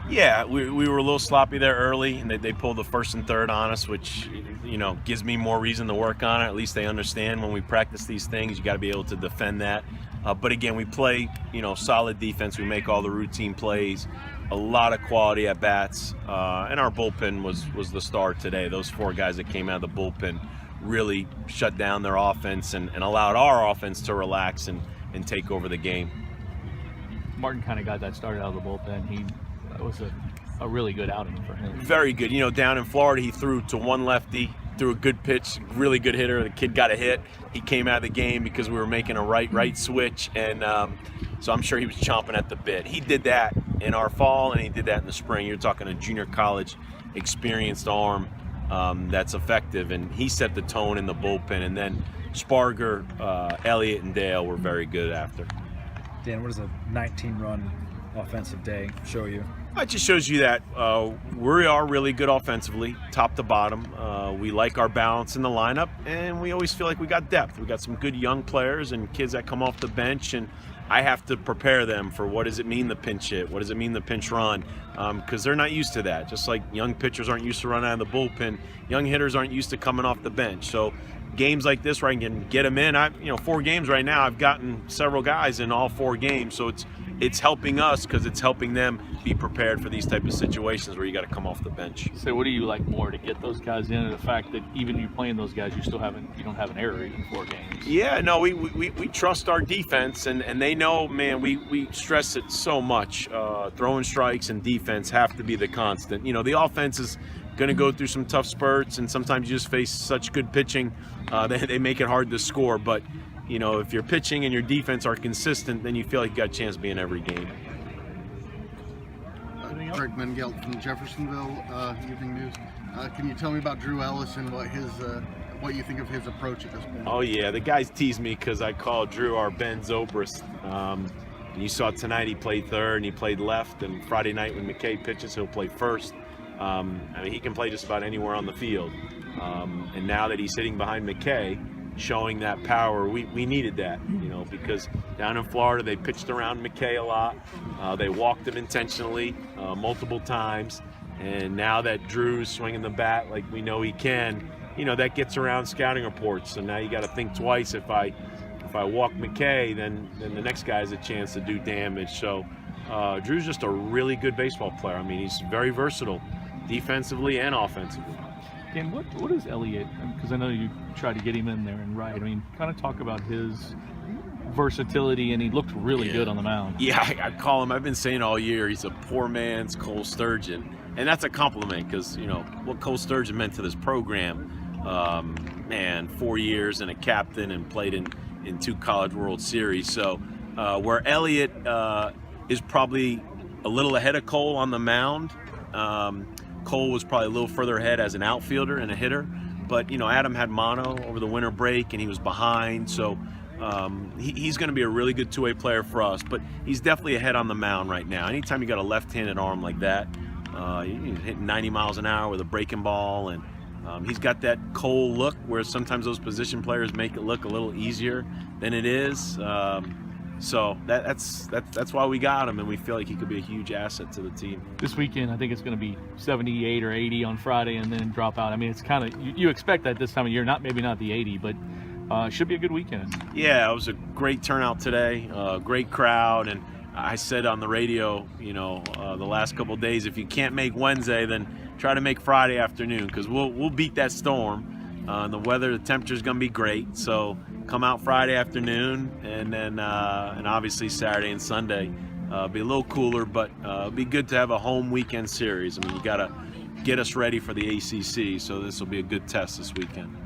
Yeah, we were a little sloppy there early, and they pulled the first and third on us, which, gives me more reason to work on it. At least they understand when we practice these things, you got to be able to defend that. But again, we play, solid defense. We make all the routine plays, a lot of quality at bats, and our bullpen was the star today. Those four guys that came out of the bullpen really shut down their offense and allowed our offense to relax and take over the game. Martin kind of got that started out of the bullpen. That was a really good outing for him. Very good. Down in Florida, he threw to one lefty, threw a good pitch, really good hitter. The kid got a hit. He came out of the game because we were making a right switch, and so I'm sure he was chomping at the bit. He did that in our fall, and he did that in the spring. You're talking a junior college experienced arm that's effective, and he set the tone in the bullpen. And then Sparger, Elliott, and Dale were very good after. Dan, what does a 19-run offensive day show you? It just shows you that we are really good offensively, top to bottom. We like our balance in the lineup, and we always feel like we got depth. We got some good young players and kids that come off the bench, and I have to prepare them for what does it mean to pinch hit, what does it mean to pinch run, because they're not used to that. Just like young pitchers aren't used to running out of the bullpen, young hitters aren't used to coming off the bench. So games like this where I can get them in, 4 games right now, I've gotten several guys in all 4 games, so it's helping us because it's helping them be prepared for these type of situations where you got to come off the bench. So what do you like more, to get those guys in, and the fact that even you playing those guys, you don't have an error in 4 games? Yeah, no, we trust our defense, and they know, man, we stress it so much. Throwing strikes and defense have to be the constant. The offense is going to go through some tough spurts, and sometimes you just face such good pitching, they make it hard to score. But if your pitching and your defense are consistent, then you feel like you got a chance to be in every game. Greg Mengelt from Jeffersonville Evening News. Can you tell me about Drew Ellis and what you think of his approach at this point? Oh yeah, the guys tease me because I call Drew our Ben Zobrist. And you saw tonight he played third and he played left, and Friday night when McKay pitches, he'll play first. He can play just about anywhere on the field. And now that he's hitting behind McKay, showing that power, we needed that, because down in Florida they pitched around McKay a lot. They walked him intentionally multiple times, and now that Drew's swinging the bat like we know he can, that gets around scouting reports. So now you got to think twice. If I walk McKay, then the next guy has a chance to do damage. So Drew's just a really good baseball player. He's very versatile, defensively and offensively. Dan, what is Elliott? Because I know you try to get him in there and right. Kind of talk about his versatility, and he looked really good on the mound. Yeah, I call him, I've been saying all year, he's a poor man's Cole Sturgeon. And that's a compliment because, what Cole Sturgeon meant to this program, 4 years and a captain and played in 2 College World Series. So where Elliott is probably a little ahead of Cole on the mound, Cole was probably a little further ahead as an outfielder and a hitter, but Adam had mono over the winter break and he was behind, so he's going to be a really good two-way player for us. But he's definitely ahead on the mound right now. Anytime you got a left-handed arm like that, he's hitting 90 miles an hour with a breaking ball, and he's got that Cole look where sometimes those position players make it look a little easier than it is. So that's why we got him, and we feel like he could be a huge asset to the team. This weekend, I think it's going to be 78 or 80 on Friday, and then drop out. It's kind of you expect that this time of year. Maybe not the 80, but should be a good weekend. Yeah, it was a great turnout today, great crowd, and I said on the radio, the last couple of days, if you can't make Wednesday, then try to make Friday afternoon, because we'll beat that storm. The weather, the temperature is going to be great, so come out Friday afternoon, and then and obviously Saturday and Sunday be a little cooler, but be good to have a home weekend series. You got to get us ready for the ACC, so this will be a good test this weekend.